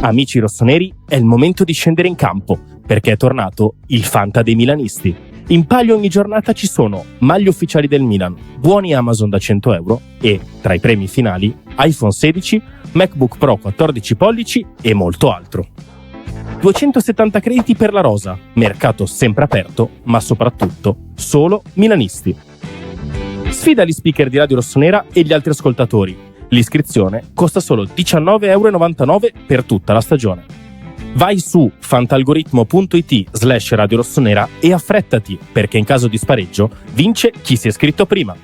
Amici rossoneri, è il momento di scendere in campo, perché è tornato il Fanta dei milanisti. In palio ogni giornata ci sono maglie ufficiali del Milan, buoni Amazon da 100 euro e, tra i premi finali, iPhone 16, MacBook Pro 14 pollici e molto altro. 270 crediti per la rosa, mercato sempre aperto, ma soprattutto solo milanisti. Sfida gli speaker di Radio Rossonera e gli altri ascoltatori. L'iscrizione costa solo 19,99 € per tutta la stagione. Vai su fantalgoritmo.it/Radio Rossonera e affrettati, perché in caso di spareggio vince chi si è iscritto prima.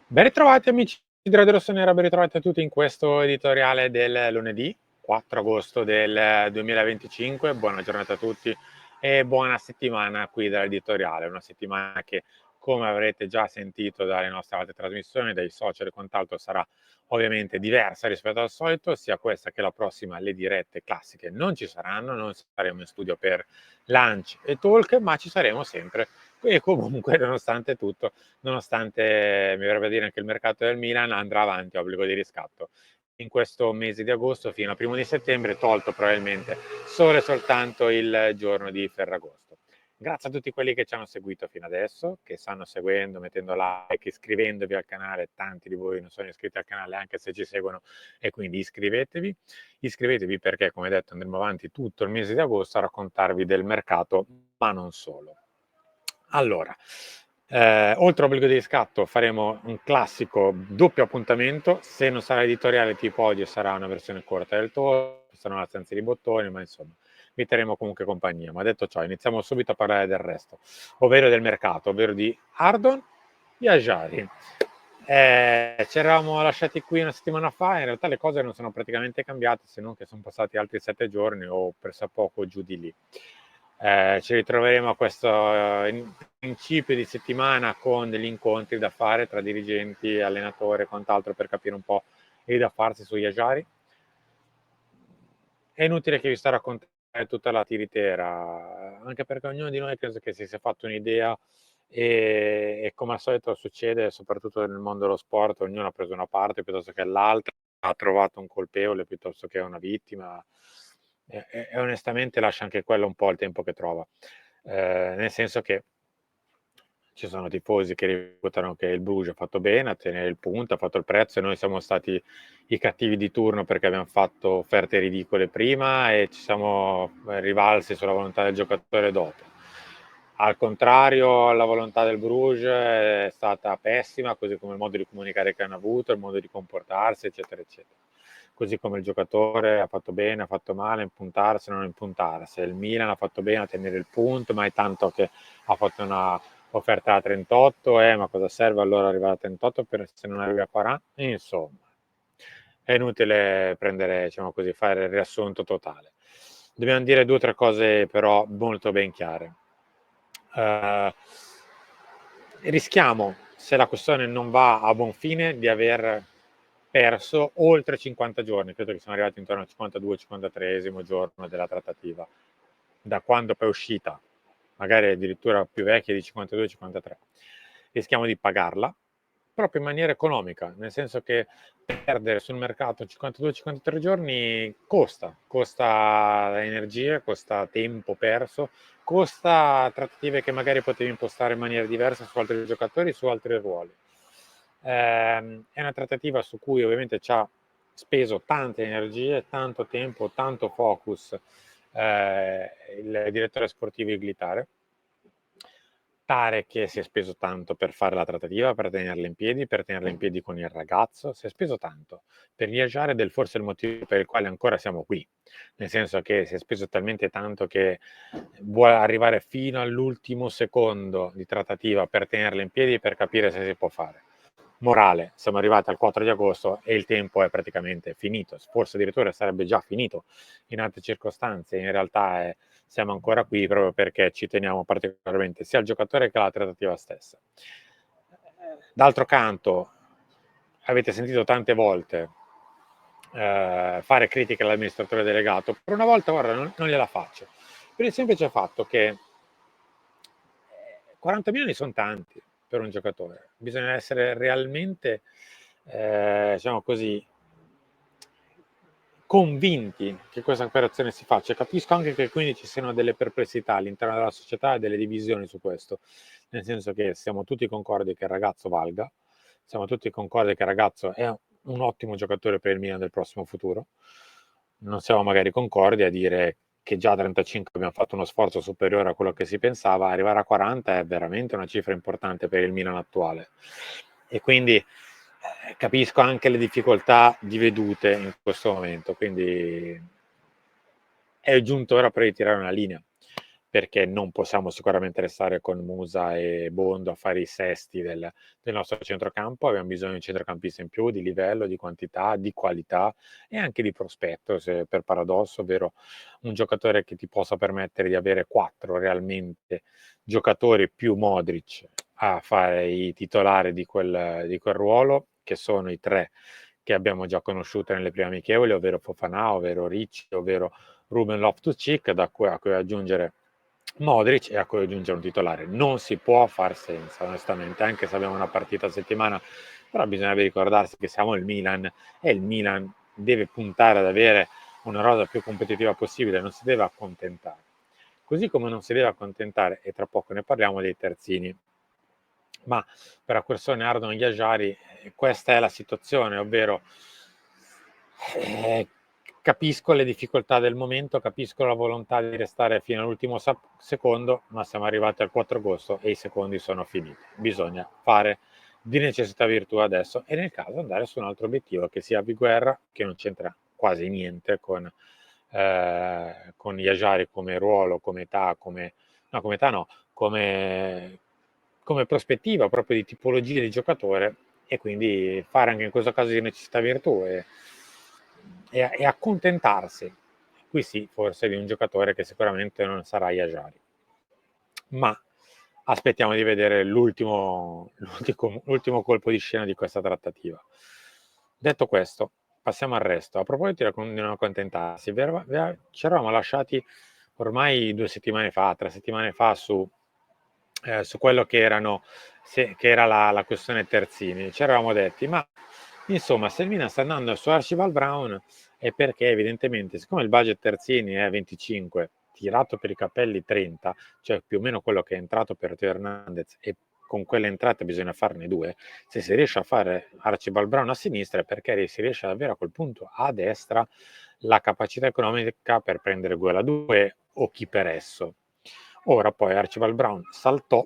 Ben ritrovati amici di Radio Rossonera, ben ritrovati a tutti in questo editoriale del lunedì 4 agosto del 2025. Buona giornata a tutti e buona settimana qui dall'editoriale, una settimana che, come avrete già sentito dalle nostre altre trasmissioni, dai social e quant'altro, sarà ovviamente diversa rispetto al solito, sia questa che la prossima. Le dirette classiche non ci saranno, non saremo in studio per lunch e talk, ma ci saremo sempre. E comunque, nonostante tutto, nonostante mi verrebbe a dire anche il mercato del Milan andrà avanti a obbligo di riscatto in questo mese di agosto fino al 1° di settembre, tolto probabilmente solo e soltanto il giorno di Ferragosto. Grazie a tutti quelli che ci hanno seguito fino adesso, che stanno seguendo, mettendo like, iscrivendovi al canale. Tanti di voi non sono iscritti al canale anche se ci seguono, e quindi iscrivetevi. Iscrivetevi perché, come detto, andremo avanti tutto il mese di agosto a raccontarvi del mercato, ma non solo. Allora, oltre all'obbligo di riscatto faremo un classico doppio appuntamento. Se non sarà editoriale tipo oggi, sarà una versione corta del talk, saranno assenze di bottoni, ma insomma vi terremo comunque compagnia. Ma detto ciò, iniziamo subito a parlare del resto, ovvero del mercato, ovvero di Ardon Viaggiari. Ci eravamo lasciati qui una settimana fa, in realtà le cose non sono praticamente cambiate, se non che sono passati altri 7 giorni o pressappoco giù di lì. Ci ritroveremo a questo principio di settimana con degli incontri da fare tra dirigenti, allenatori e quant'altro, per capire un po' il da farsi su Viaggiari. È inutile che vi sto a raccontare tutta la tiritera, anche perché ognuno di noi penso che si sia fatto un'idea e come al solito succede, soprattutto nel mondo dello sport, ognuno ha preso una parte piuttosto che l'altra, ha trovato un colpevole piuttosto che una vittima, e onestamente lascia anche quello un po' il tempo che trova. Nel senso che ci sono tifosi che reputano che il Bruges ha fatto bene a tenere il punto, ha fatto il prezzo, e noi siamo stati i cattivi di turno perché abbiamo fatto offerte ridicole prima e ci siamo rivalsi sulla volontà del giocatore dopo. Al contrario, la volontà del Bruges è stata pessima, così come il modo di comunicare che hanno avuto, il modo di comportarsi, eccetera, eccetera. Così come il giocatore ha fatto bene, ha fatto male, impuntarsi o non impuntarsi. Il Milan ha fatto bene a tenere il punto, ma è tanto che ha fatto una offerta da 38, ma cosa serve allora arrivare a 38 se non arrivi a 40? Insomma, è inutile prendere, diciamo così, fare il riassunto totale. Dobbiamo dire 2 o 3 cose però molto ben chiare. Rischiamo, se la questione non va a buon fine, di aver perso oltre 50 giorni. Credo che siamo arrivati intorno al 52-53esimo giorno della trattativa, da quando poi è uscita, magari addirittura più vecchia di 52-53. Rischiamo di pagarla proprio in maniera economica, nel senso che perdere sul mercato 52-53 giorni costa energie, costa tempo perso, costa trattative che magari potevi impostare in maniera diversa su altri giocatori, su altri ruoli. È una trattativa su cui ovviamente ci ha speso tante energie, tanto tempo, tanto focus il direttore sportivo Iglitare. Tare che si è speso tanto per fare la trattativa, per tenerla in piedi con il ragazzo, si è speso tanto per viaggiare, ed è forse il motivo per il quale ancora siamo qui, nel senso che si è speso talmente tanto che vuole arrivare fino all'ultimo secondo di trattativa per tenerla in piedi, per capire se si può fare. Morale, siamo arrivati al 4 di agosto e il tempo è praticamente finito, forse addirittura sarebbe già finito in altre circostanze, in realtà siamo ancora qui proprio perché ci teniamo particolarmente sia al giocatore che alla trattativa stessa. D'altro canto, avete sentito tante volte fare critiche all'amministratore delegato. Per una volta, guarda, non gliela faccio, per il semplice fatto che 40 milioni sono tanti per un giocatore. Bisogna essere realmente diciamo così, convinti che questa operazione si faccia. Capisco anche che quindi ci siano delle perplessità all'interno della società e delle divisioni su questo, nel senso che siamo tutti concordi che il ragazzo valga, siamo tutti concordi che il ragazzo è un ottimo giocatore per il Milan del prossimo futuro, non siamo magari concordi a dire che già a 35 abbiamo fatto uno sforzo superiore a quello che si pensava, arrivare a 40 è veramente una cifra importante per il Milan attuale. E quindi capisco anche le difficoltà di vedute in questo momento, quindi è giunto ora per ritirare una linea, perché non possiamo sicuramente restare con Musa e Bondo a fare i sesti del nostro centrocampo, abbiamo bisogno di un centrocampista in più, di livello, di quantità, di qualità e anche di prospetto, se per paradosso, ovvero un giocatore che ti possa permettere di avere 4 realmente giocatori più Modric a fare i titolari di quel ruolo, che sono i 3 che abbiamo già conosciuto nelle prime amichevoli, ovvero Fofana, ovvero Ricci, ovvero Ruben Loftus-Cheek, a cui aggiungere Modric e a cui aggiungere un titolare. Non si può far senza, onestamente, anche se abbiamo una partita a settimana, però bisognerebbe ricordarsi che siamo il Milan e il Milan deve puntare ad avere una rosa più competitiva possibile, non si deve accontentare. Così come non si deve accontentare, e tra poco ne parliamo, dei terzini. Ma per acquistare Ardo Ghiagiari questa è la situazione, ovvero capisco le difficoltà del momento, capisco la volontà di restare fino all'ultimo secondo, ma siamo arrivati al 4 agosto e i secondi sono finiti. Bisogna fare di necessità virtù adesso e nel caso andare su un altro obiettivo che sia Guerra, che non c'entra quasi niente con Yajari come ruolo, come età, come prospettiva proprio di tipologia di giocatore e quindi fare anche in questo caso di necessità virtù e accontentarsi, qui sì, forse di un giocatore che sicuramente non sarà Yajari. Ma aspettiamo di vedere l'ultimo colpo di scena di questa trattativa. Detto questo, passiamo al resto. A proposito di non accontentarsi, ci eravamo lasciati ormai 2 settimane fa, 3 settimane fa su quello che era la questione terzini. Ci eravamo detti, ma insomma, se il Milan sta andando su Archibald Brown è perché evidentemente, siccome il budget terzini è 25, tirato per i capelli 30, cioè più o meno quello che è entrato per Teo Hernandez e con quelle entrate bisogna farne 2, se si riesce a fare Archibald Brown a sinistra è perché si riesce ad avere a quel punto a destra la capacità economica per prendere Guela 2 o chi per esso. Ora poi Archibald Brown saltò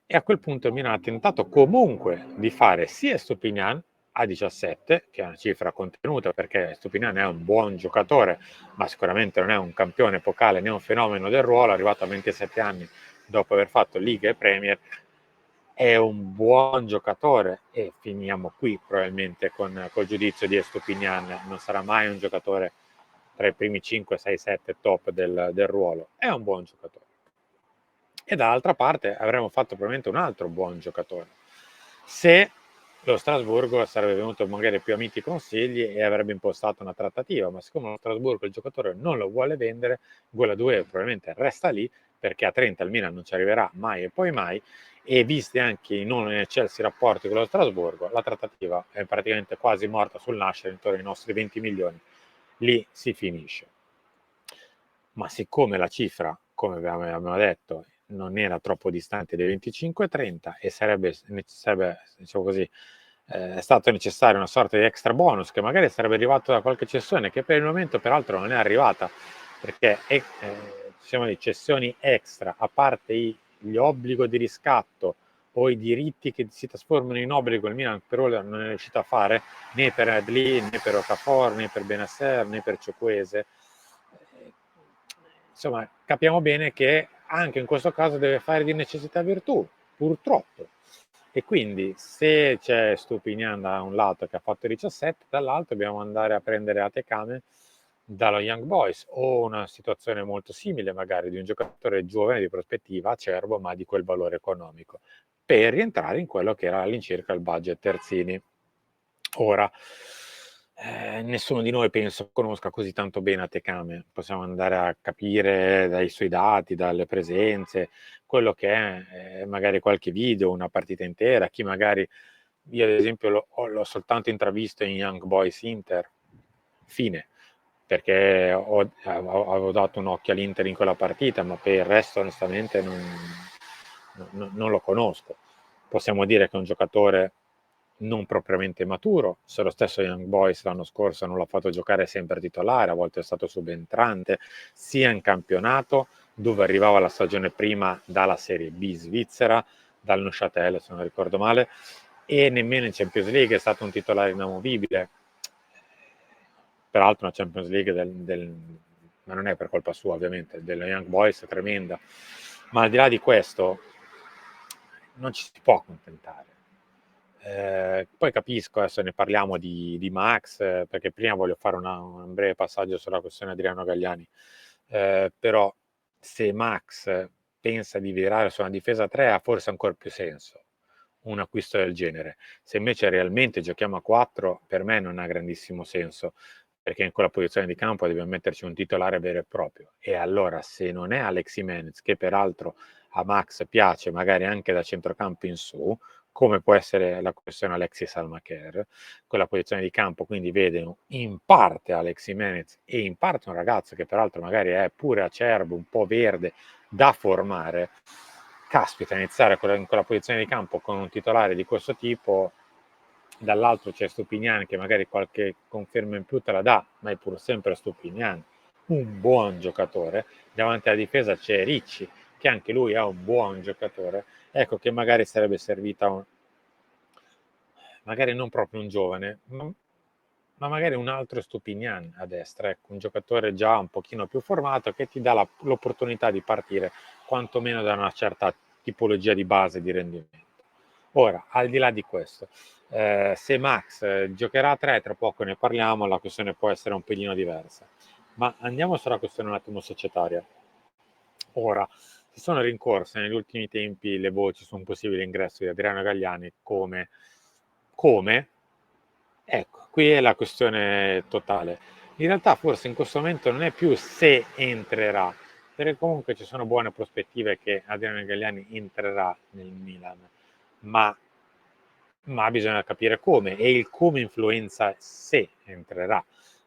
e a quel punto il Milan ha tentato comunque di fare sia Stupinian a 17, che è una cifra contenuta perché Stupinian è un buon giocatore, ma sicuramente non è un campione epocale né un fenomeno del ruolo, arrivato a 27 anni dopo aver fatto Liga e Premier, è un buon giocatore e finiamo qui probabilmente col giudizio di Estupinian, non sarà mai un giocatore tra i primi 5, 6, 7 top del ruolo, è un buon giocatore. E dall'altra parte avremmo fatto probabilmente un altro buon giocatore. Se lo Strasburgo sarebbe venuto magari più a miti consigli e avrebbe impostato una trattativa, ma siccome lo Strasburgo il giocatore non lo vuole vendere, Gola 2 probabilmente resta lì perché a 30 il Milan non ci arriverà mai e poi mai, e visti anche i non eccelsi rapporti con lo Strasburgo, la trattativa è praticamente quasi morta sul nascere intorno ai nostri 20 milioni. Lì si finisce. Ma siccome la cifra, come abbiamo detto, non era troppo distante dai 25-30 e sarebbe diciamo così, stato necessario una sorta di extra bonus che magari sarebbe arrivato da qualche cessione che per il momento peraltro non è arrivata perché diciamo di cessioni extra, a parte gli obblighi di riscatto o i diritti che si trasformano in obbligo, il Milan per ora non è riuscito a fare né per Adli, né per Okafor, né per Benasser, né per Ciocquese. Insomma, capiamo bene che anche in questo caso deve fare di necessità virtù, purtroppo. E quindi se c'è Stupinian da un lato che ha fatto 17, dall'altro dobbiamo andare a prendere Atekame dallo Young Boys o una situazione molto simile magari di un giocatore giovane di prospettiva, acerbo, ma di quel valore economico, per rientrare in quello che era all'incirca il budget terzini. Ora, nessuno di noi penso conosca così tanto bene Atekame, possiamo andare a capire dai suoi dati, dalle presenze, quello che è magari qualche video, una partita intera, chi magari io ad esempio l'ho soltanto intravisto in Young Boys Inter, fine, perché avevo dato un occhio all'Inter in quella partita, ma per il resto onestamente non lo conosco. Possiamo dire che è un giocatore non propriamente maturo, se lo stesso Young Boys l'anno scorso non l'ha fatto giocare sempre titolare, a volte è stato subentrante, sia in campionato, dove arrivava la stagione prima dalla Serie B svizzera, dal Neuchâtel se non ricordo male, e nemmeno in Champions League è stato un titolare inamovibile. Peraltro una Champions League ma non è per colpa sua ovviamente, dello Young Boys è tremenda, ma al di là di questo non ci si può accontentare. Poi capisco, adesso ne parliamo di Max, perché prima voglio fare un breve passaggio sulla questione Adriano Galliani, però se Max pensa di virare su una difesa 3 ha forse ancora più senso un acquisto del genere. Se invece realmente giochiamo a 4, per me non ha grandissimo senso, perché in quella posizione di campo dobbiamo metterci un titolare vero e proprio. E allora se non è Alex Jimenez, che peraltro a Max piace magari anche da centrocampo in su, come può essere la questione Alexis Almacher, quella posizione di campo quindi vede in parte Alex Jimenez e in parte un ragazzo che peraltro magari è pure acerbo, un po' verde, da formare. Caspita, iniziare in quella posizione di campo con un titolare di questo tipo, dall'altro c'è Stupinian che magari qualche conferma in più te la dà, ma è pur sempre Stupinian, un buon giocatore. Davanti alla difesa c'è Ricci, che anche lui è un buon giocatore. Ecco che magari sarebbe servita magari non proprio un giovane, ma magari un altro Stupinian a destra, ecco, un giocatore già un pochino più formato che ti dà l'opportunità di partire quantomeno da una certa tipologia di base di rendimento. Ora, al di là di questo, se Max giocherà a 3, tra poco ne parliamo, la questione può essere un pelino diversa. Ma andiamo sulla questione un attimo societaria. Ora, si sono rincorse negli ultimi tempi le voci su un possibile ingresso di Adriano Galliani come? Ecco, qui è la questione totale. In realtà forse in questo momento non è più se entrerà, perché comunque ci sono buone prospettive che Adriano Galliani entrerà nel Milan, ma bisogna capire come, e il come influenza se entrerà,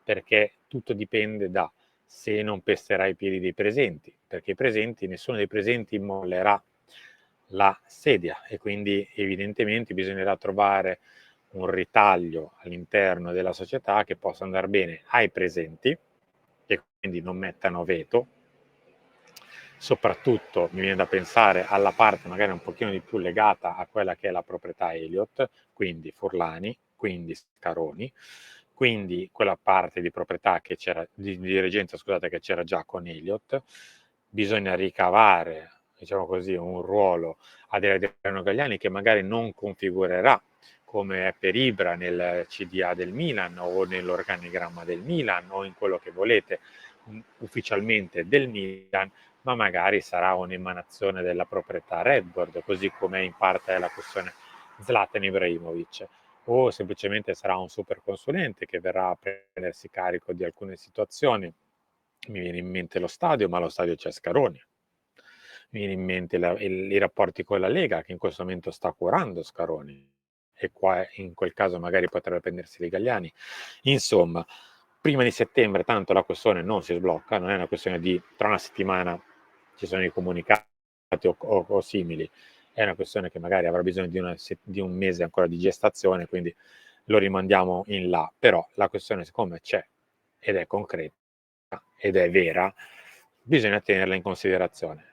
perché tutto dipende da se non pesterà i piedi dei presenti, perché nessuno dei presenti mollerà la sedia e quindi evidentemente bisognerà trovare un ritaglio all'interno della società che possa andare bene ai presenti e quindi non mettano veto. Soprattutto mi viene da pensare alla parte magari un pochino di più legata a quella che è la proprietà Elliott, quindi Furlani, quindi Scaroni, quindi quella parte di proprietà che c'era, di dirigenza scusate, che c'era già con Elliott. Bisogna ricavare, diciamo così, un ruolo ad Adriano Galliani che magari non configurerà come è per Ibra nel CDA del Milan o nell'organigramma del Milan o in quello che volete ufficialmente del Milan, ma magari sarà un'emanazione della proprietà Redbird, così come in parte è la questione Zlatan Ibrahimovic, o semplicemente sarà un super consulente che verrà a prendersi carico di alcune situazioni. Mi viene in mente lo stadio, ma allo stadio c'è Scaroni. Mi viene in mente i rapporti con la Lega, che in questo momento sta curando Scaroni, e qua in quel caso magari potrebbe prendersi dei Galliani. Insomma, prima di settembre tanto la questione non si sblocca, non è una questione di tra una settimana ci sono i comunicati o simili, è una questione che magari avrà bisogno di un mese ancora di gestazione, quindi lo rimandiamo in là, però la questione siccome c'è ed è concreta ed è vera, bisogna tenerla in considerazione,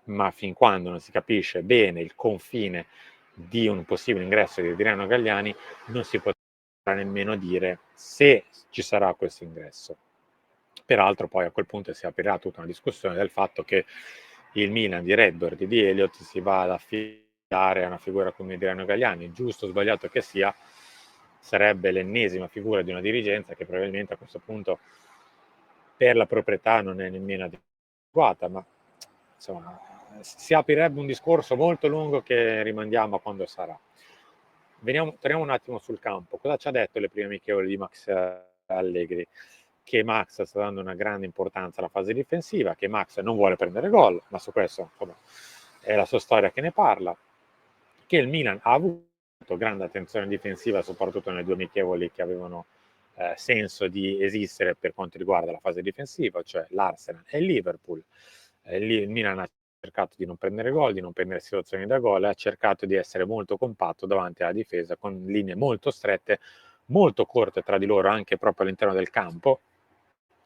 ma fin quando non si capisce bene il confine di un possibile ingresso di Adriano Galliani non si potrà nemmeno dire se ci sarà questo ingresso. Peraltro poi a quel punto si aprirà tutta una discussione del fatto che il Milan di Redbird e di Elliott si va ad affidare a una figura come Adriano Galliani, giusto o sbagliato che sia, sarebbe l'ennesima figura di una dirigenza che probabilmente a questo punto per la proprietà non è nemmeno adeguata, ma insomma si aprirebbe un discorso molto lungo che rimandiamo a quando sarà. Torniamo un attimo sul campo. Cosa ci ha detto le prime amichevoli di Max Allegri? Che Max sta dando una grande importanza alla fase difensiva, che Max non vuole prendere gol, ma su questo insomma, è la sua storia che ne parla, che il Milan ha avuto grande attenzione difensiva, soprattutto nelle due amichevoli che avevano senso di esistere per quanto riguarda la fase difensiva, cioè l'Arsenal e il Liverpool. Il Milan ha cercato di non prendere gol, di non prendere situazioni da gol, ha cercato di essere molto compatto davanti alla difesa con linee molto strette, molto corte tra di loro anche proprio all'interno del campo,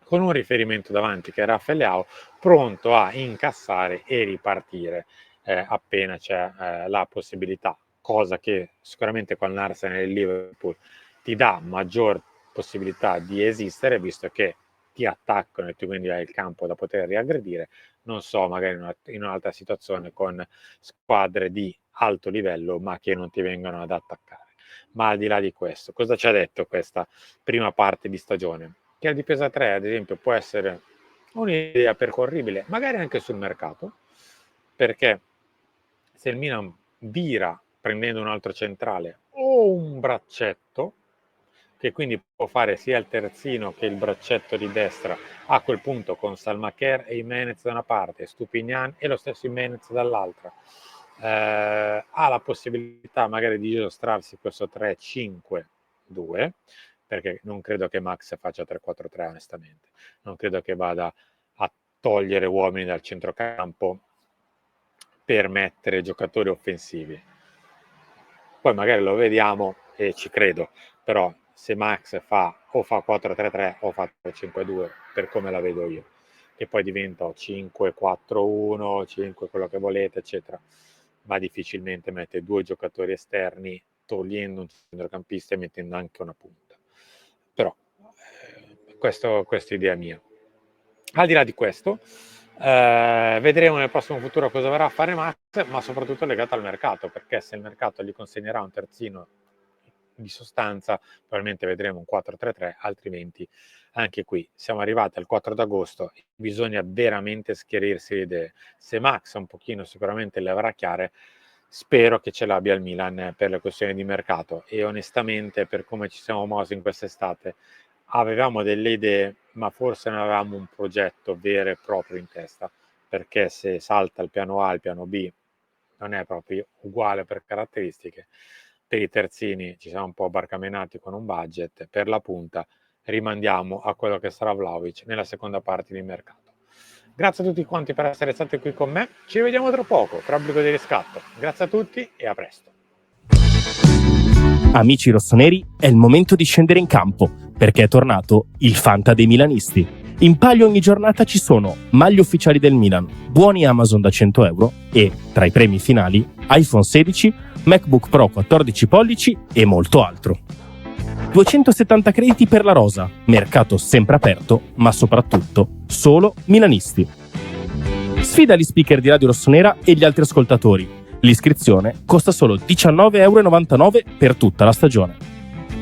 con un riferimento davanti che è Rafael Leao, pronto a incassare e ripartire appena c'è la possibilità, cosa che sicuramente con l'Arsenal e il Liverpool ti dà maggior possibilità di esistere, visto che ti attaccano e tu quindi hai il campo da poter riaggredire. Non so, magari in un'altra situazione con squadre di alto livello ma che non ti vengono ad attaccare. Ma al di là di questo, cosa ci ha detto questa prima parte di stagione? Che la difesa 3, ad esempio, può essere un'idea percorribile, magari anche sul mercato, perché se il Milan vira prendendo un altro centrale o un braccetto, che quindi può fare sia il terzino che il braccetto di destra, a quel punto con Salmaker e Jimenez da una parte, Stupignan e lo stesso Jimenez dall'altra, ha la possibilità magari di giostrarsi questo 3-5-2, perché non credo che Max faccia 3-4-3 onestamente, non credo che vada a togliere uomini dal centrocampo per mettere giocatori offensivi. Poi magari lo vediamo e ci credo, però se Max fa 4-3-3 o fa 3-5-2 per come la vedo io, che poi diventa 5-4-1, 5 quello che volete eccetera, ma difficilmente mette due giocatori esterni togliendo un centrocampista e mettendo anche una punta. Però questa è idea mia. Al di là di questo, vedremo nel prossimo futuro cosa verrà a fare Max, ma soprattutto legato al mercato, perché se il mercato gli consegnerà un terzino di sostanza, probabilmente vedremo un 4-3-3, altrimenti anche qui siamo arrivati al 4 d'agosto, bisogna veramente schiarirsi le idee. Se Max un pochino sicuramente le avrà chiare, spero che ce l'abbia il Milan per le questioni di mercato, e onestamente per come ci siamo mossi in quest'estate avevamo delle idee, ma forse non avevamo un progetto vero e proprio in testa, perché se salta il piano A, il piano B non è proprio uguale per caratteristiche. Per i terzini ci siamo un po' barcamenati con un budget, per la punta rimandiamo a quello che sarà Vlahovic nella seconda parte di mercato. Grazie a tutti quanti per essere stati qui con me, ci rivediamo tra poco tra obbligo di riscatto. Grazie a tutti e a presto. Amici rossoneri, è il momento di scendere in campo, perché è tornato il Fanta dei milanisti. In palio ogni giornata ci sono maglie ufficiali del Milan, buoni Amazon da 100 euro e, tra i premi finali, iPhone 16, MacBook Pro 14 pollici e molto altro. 270 crediti per la rosa, mercato sempre aperto, ma soprattutto solo milanisti. Sfida gli speaker di Radio Rossonera e gli altri ascoltatori. L'iscrizione costa solo 19,99 € per tutta la stagione.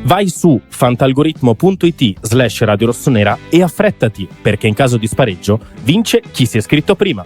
Vai su fantalgoritmo.it/Radio Rossonera e affrettati, perché in caso di spareggio vince chi si è iscritto prima.